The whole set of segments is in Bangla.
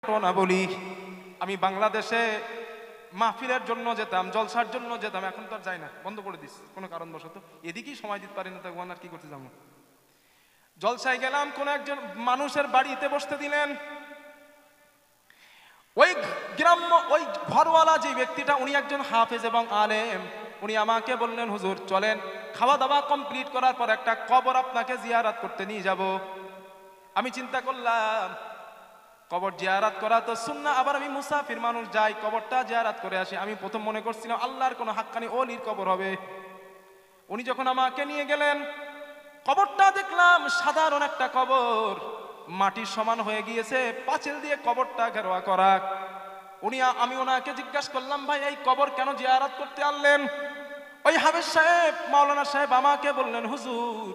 ঘটনা বলি। আমি বাংলাদেশে মাহফিলের জন্য যেতাম, জলসার জন্য যেতাম, এখন তো আর যাই না, বন্ধ করে দিস কোনো কারণবশত। এদিকেই সময় দিতে পারি না, তখন আর কি করতে যাবো। জলসায় গেলাম, কোন একজন মানুষের বাড়িতে বসতে দিলেন। ওই গ্রাম্য ওই ঘরওয়ালা যে ব্যক্তিটা, উনি একজন হাফেজ এবং আলেম। উনি আমাকে বললেন, হুজুর চলেন, খাওয়া দাওয়া কমপ্লিট করার পর একটা কবর আপনাকে জিয়ারত করতে নিয়ে যাব। আমি চিন্তা করলাম কবর জিয়ারত করা তো সুন্নাহ, আবার আমি মুসাফির মানুষ, যাই কবরটা জিয়ারত করে আসি। আমি প্রথম মনে করছিলাম আল্লাহর কোনো হাক্কানি ওলির কবর হবে। উনি যখন আমাকে নিয়ে গেলেন, কবরটা দেখলাম সাধারণ একটা কবর, মাটির সমান হয়ে গিয়েছে, পাঁচিল দিয়ে কবরটা ঘেরোয়া করা। আমি ওনাকে জিজ্ঞাসা করলাম, ভাই এই কবর কেন জিয়ারত করতে আনলেন? ওই হাফেজ সাহেব, মাওলানা সাহেব আমাকে বললেন, হুজুর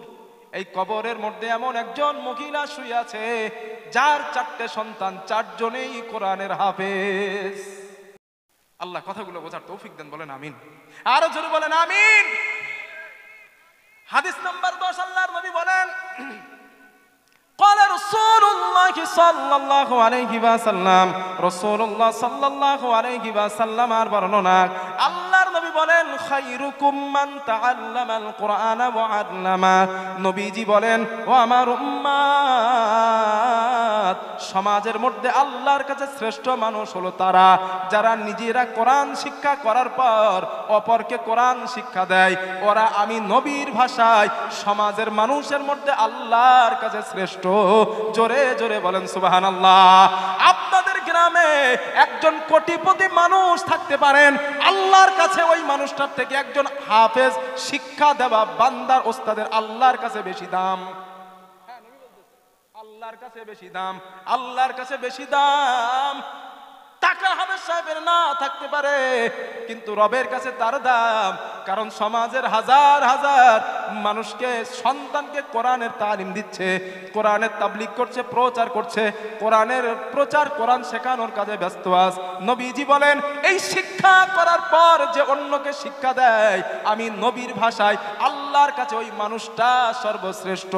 এই কবরের মধ্যে এমন একজন মহিলা শুয়ে আছে যার 4টে সন্তান, 4 জনেই কোরআনের হাফেজ। আল্লাহ কথাগুলো বোঝার তৌফিক দেন, বলেন আমিন। আরো জোরে বলেন আমিন। হাদিস নাম্বার 10, আল্লাহর নবী বলেন, قال رسول الله صلى الله عليه وسلم, রাসূলুল্লাহ সাল্লাল্লাহু আলাইহি ওয়াসাল্লাম আর বর্ণনা, আল্লাহর নবী বলেন, খায়রুকুম মান তাআল্লামাল কুরআনা ওয়া আল্লামা। নবীজি বলেন, ও আমার উম্মত, সমাজের মধ্যে আল্লাহর কাছে শ্রেষ্ঠ মানুষ হলো তারা যারা নিজেরা কোরআন শিক্ষা করার পর অপরকে কোরআন শিক্ষা দেয়। ওরা, আমি নবীর ভাষায়, সমাজের মানুষের মধ্যে আল্লাহর কাছে শ্রেষ্ঠ। জোরে জোরে বলেন সুবহানাল্লাহ। আপনাদের গ্রামে একজন কোটিপতি মানুষ থাকতে পারেন, আল্লাহর কাছে ওই মানুষটার থেকে একজন হাফেজ শিক্ষা দেওয়া বান্দার, ওস্তাদের আল্লাহর কাছে বেশি দাম। আল্লাহর কাছে বেশি দাম, আল্লাহর কাছে বেশি দাম। টাকা হাফেজ সাহেবের না থাকতে পারে, কিন্তু রবের কাছে তার দাম। কারণ সমাজের হাজার হাজার মানুষকে, সন্তানকে কোরআনের তালিম দিচ্ছে, কোরআনের তাবলীগ করছে, প্রচার করছে, কোরআনের প্রচার, কোরআন শেখানোর কাজে ব্যস্ত আছে। নবীজি বলেন, এই শিক্ষা করার পর যে অন্যকে শিক্ষা দেয়, আমি নবীর ভাষায় আল্লাহর কাছে ওই মানুষটা সর্বশ্রেষ্ঠ।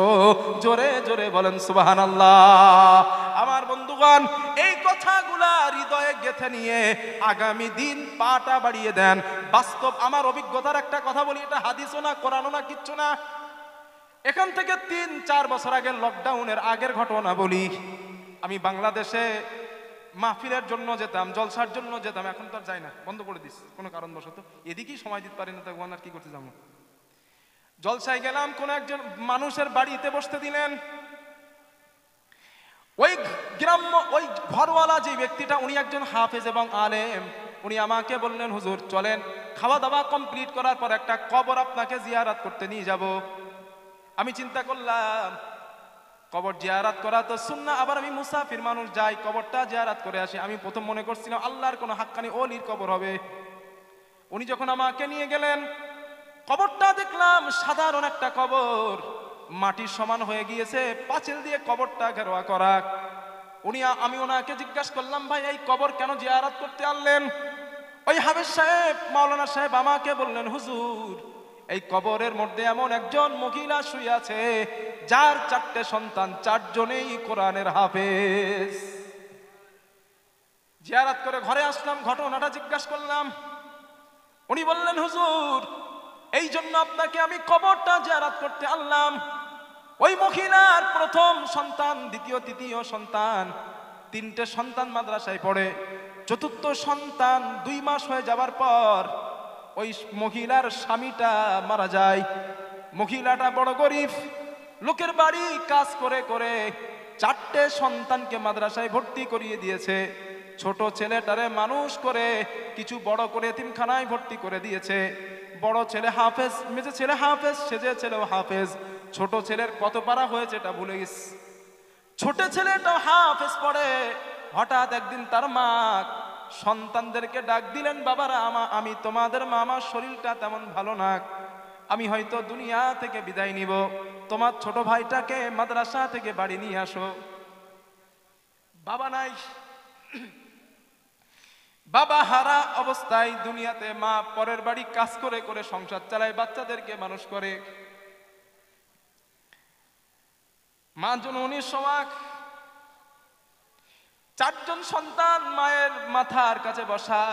জোরে জোরে বলেন সুবহানাল্লাহ। আমার বন্ধুগণ, এই কথাগুলা হৃদয়ে গেঁথে নিয়ে আগামী দিন পাটা বাড়িয়ে দেন। বাস্তব আমার অভিজ্ঞতার একটা কথা বলি, এটা হাদিসও না, কোরআনও না, কিচ্ছু না। এখান থেকে 3-4 বছর আগে, লকডাউনের আগের ঘটনা বলি। আমি বাংলাদেশে মাহফিলের জন্য যেতাম, জলসার জন্য যেতাম, এখন তো আর যাই না, বন্ধ করে দিস কোনো কারণবশত। এদিকেই সময় দিতে পারি না, তখন আর কি করতে যাবো। জলসায় গেলাম, কোন একজন মানুষের বাড়িতে বসতে দিলেন। ওই গ্রাম্য ওই ঘরওয়ালা যে ব্যক্তিটা, উনি একজন হাফেজ এবং আলেম। উনি আমাকে বললেন, হুজুর চলেন, খাওয়া দাওয়া কমপ্লিট করার পর একটা কবর আপনাকে জিয়ারত করতে নিয়ে যাব। আমি চিন্তা করলাম কবর জিয়ারত করা তো সুন্নাহ, আবার আমি মুসাফির মানুষ, যাই কবরটা জিয়ারত করে আসি। আমি প্রথম মনে করছিলাম আল্লাহর কোনো হাক্কানি ওলির কবর হবে। উনি যখন আমাকে নিয়ে গেলেন, কবরটা দেখলাম সাধারণ একটা কবর, মাটির সমান হয়ে গিয়েছে, পাঁচিল দিয়ে কবরটা ঘেরোয়া করা। আমি ওনাকে জিজ্ঞাসা করলাম, ভাই এই কবর কেন জিয়ারত করতে আনলেন? ওই হাফেজ সাহেব, মাওলানা সাহেব আমাকে বললেন, হুজুর এই কবরের মধ্যে এমন একজন মহিলা শুয়ে আছে যার 4টে সন্তান, 4 জনেই কোরআনের হাফেজ। জিয়ারত করে ঘরে আসলাম, ঘটনাটা জিজ্ঞাসা করলাম। উনি বললেন, হুজুর এই জন্য আপনাকে আমি কবরটা জিয়ারত করতে আনলাম। ওই মহিলার প্রথম সন্তান, দ্বিতীয়, তৃতীয় সন্তান, 3টে সন্তান মাদ্রাসায় পড়ে। চতুর্থ সন্তান 2 মাস হয়ে যাবার পর ওই মহিলার স্বামীটা মারা যায়। মহিলাটা বড় গরিব, লোকের বাড়ি কাজ করে করে 4টে সন্তানকে মাদ্রাসায় ভর্তি করিয়ে দিয়েছে। ছোট ছেলেটারে মানুষ করে কিছু বড় করে এতিমখানায় ভর্তি করে দিয়েছে। বড় ছেলে হাফেজ, মেজে ছেলে হাফেজ, সেজে ছেলেও হাফেজ। ছোট ছেলের কত পারা হয়েছে এটা ভুলে গেছে। ছোট ছেলেটাও হাফেজ পড়ে। হঠাৎ একদিন তার মা সন্তানদেরকে ডাক দিলেন, বাবারা আমি তোমাদের মা, আমার শরীরটা তেমন ভালো না, আমি হয়তো দুনিয়া থেকে বিদায় নিব, তোমার ছোট ভাইটাকে মাদ্রাসা থেকে বাড়ি নিয়ে আসো। বাবা নাই, বাবা হারা অবস্থায় দুনিয়াতে, মা পরের বাড়ি কাজ করে করে সংসার চালায়, বাচ্চাদেরকে মানুষ করে। মা জননীর শোক, চারজন সন্তান মায়ের মাথার কাছে বসা।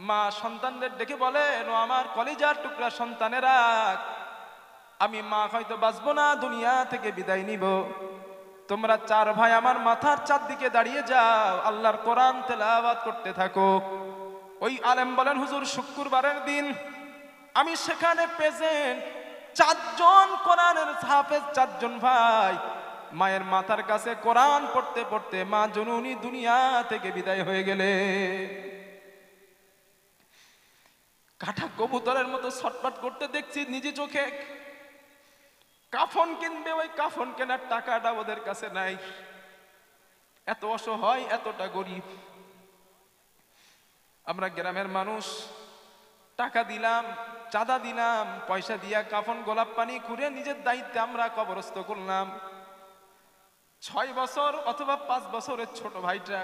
মা সন্তানদের ডেকে বলেন, ও আমার কলিজার টুকরা সন্তানেরা, আমি মা হয়তো বাঁচবো না, দুনিয়া থেকে বিদায় নিব, তোমরা চার ভাই আমার মাথার চারদিকে দাঁড়িয়ে যাও, আল্লাহর কোরআন তেলাওয়াত করতে থাকো। ওই আলেম বলেন, হুজুর শুক্রবারের দিন আমি সেখানে প্রেজেন্ট, চারজন কোরআনের হাফেজ, চারজন ভাই মায়ের মাথার কাছে কোরআন পড়তে পড়তে মা জননী দুনিয়া থেকে বিদায় হয়ে গেলে। কাঠা কবুতরের মতো ছটফট করতে দেখছি নিজে চোখে। কাফন কিনবে, ওই কাফন কেনার টাকাটা ওদের কাছে নাই, এত অসহায়, এতটা গরিব। আমরা গ্রামের মানুষ টাকা দিলাম, চাঁদা দিলাম, পয়সা দিয়া কাফন গোলাপ পানি খুঁড়ে নিজের দায়িত্বে আমরা কবরস্থ করলাম। 6 বছর অথবা 5 বছরের ছোট ভাইটা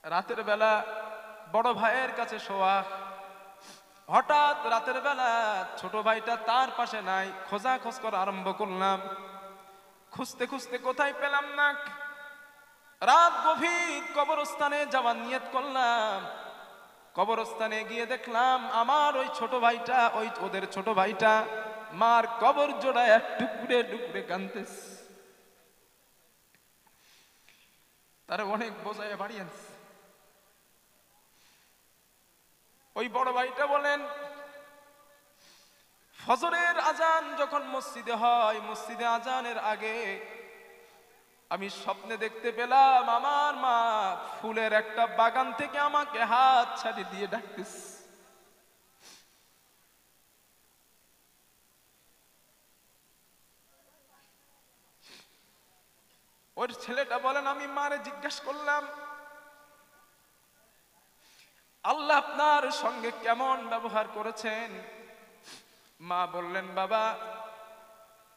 রাতের বেলা বড় ভাইয়ের কাছে শোয়া। হঠাৎ রাতের বেলা ছোট ভাইটা তার পাশে নাই, খোঁজাখোঁজ করা আরম্ভ করলাম। খুঁজতে খুঁজতে কোথায় পেলাম না। রাত গভীর কবরস্থানে যাওয়ার নিয়ত করলাম। কবরস্থানে গিয়ে দেখলাম আমার ওই ছোট ভাইটা, ওদের ছোট ভাইটা মার কবর জোড়ায় টুকরে টুকরে কাঁদতেছে। তারা অনেক বোঝায় বাড়ি আনছে। ওই বড় ভাইটা বলেন, ফজরের আজান যখন মসজিদে হয়, মসজিদে আজানের আগে আমি স্বপ্নে দেখতে পেলাম আমার মা ফুলের একটা বাগান থেকে আমাকে হাত ছাড়ি দিয়ে ডাকতেছে। ওর ছেলেটা বলেন, আমি মারে জিজ্ঞাসা করলাম, আল্লাহ আপনার সঙ্গে কেমন ব্যবহার করেছেন? মা বললেন, বাবা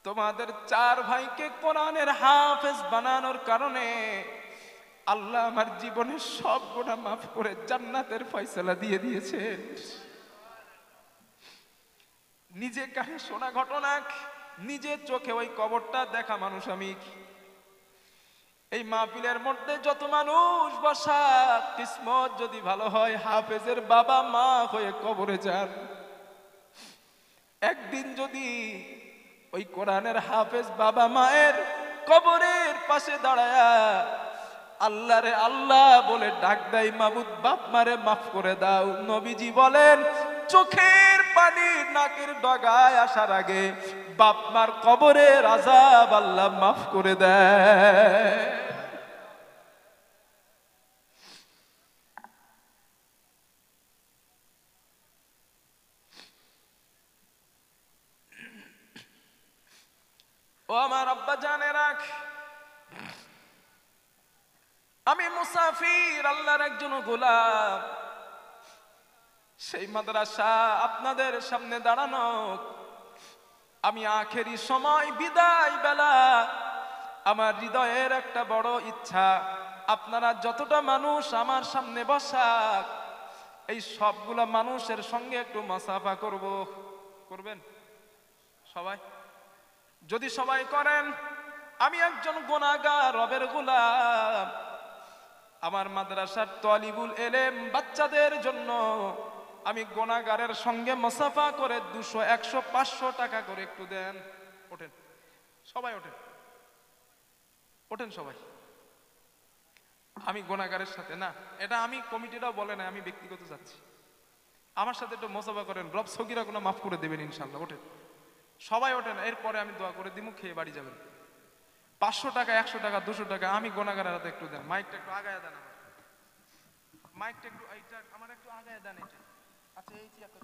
তোমাদের 4 ভাইকে কোরআনের হাফেজ বানানোর কারণে আল্লাহ আমার জীবনের সব গুনাহ মাফ করে জান্নাতের ফয়সালা দিয়ে দিয়েছেন। নিজে কানে শোনা ঘটনা, নিজের চোখে ওই কবরটা দেখা মানুষ আমি। এই মাহফিলের মধ্যে যত মানুষ বসা, কিসমত যদি ভালো হয় হাফেজের বাবা মা হয়ে কবরে যান। একদিন যদি ওই কোরআনের হাফেজ বাবা মায়ের কবরের পাশে দাঁড়ায়া আল্লাহরে আল্লাহ বলে ডাক দেয়, মাবুদ বাপ মারে মাফ করে দাও, নবীজি বলেন চোখের পানি নাকের ডগায় আসার আগে বাপ মার কবরের আযাব আল্লাহ মাফ করে দেয়। ও আমার আব্বা জানে রাখ, আমি মুসাফির, আল্লাহর একজন গোলাম। সেই মাদ্রাসা আপনাদের সামনে দাঁড়ানো, আমি আখেরি সময় বিদায় বেলা আমার হৃদয়ের একটা বড় ইচ্ছা, আপনারা যতটা মানুষ আমার সামনে বসা, এই সবগুলা মানুষের সঙ্গে একটু মাসাফা করবেন সবাই? যদি সবাই করেন, আমি একজন গুনাহগার রবের গোলাম, আমার মাদ্রাসার তালিবুল ইলম বাচ্চাদের জন্য আমি গুনাহগারের সঙ্গে মুসাফা করে 200, 100, 500 টাকা করে একটু দেন। ওঠেন সবাই, ওঠেন সবাই। আমি গুনাহগারের সাথে না, এটা আমি কমিটিটাও বলে না, আমি ব্যক্তিগত যাচ্ছি। আমার সাথে একটু মুসাফা করেন, রব সগীরা গুনাহ মাফ করে দেবেন ইনশাআল্লাহ। ওঠেন সবাই, ওঠেন। এরপরে আমি দোয়া করে দিমু, খেয়ে বাড়ি যাবেন। 500 টাকা, 100 টাকা, 200 টাকা আমি গুনাহগারের হাতে একটু দেন। মাইকটা একটু আগায় দেন, আমার মাইকটা একটু, এইটা আমার একটু আগায় দেন। এটা আচ্ছা, এই চেয়ারটা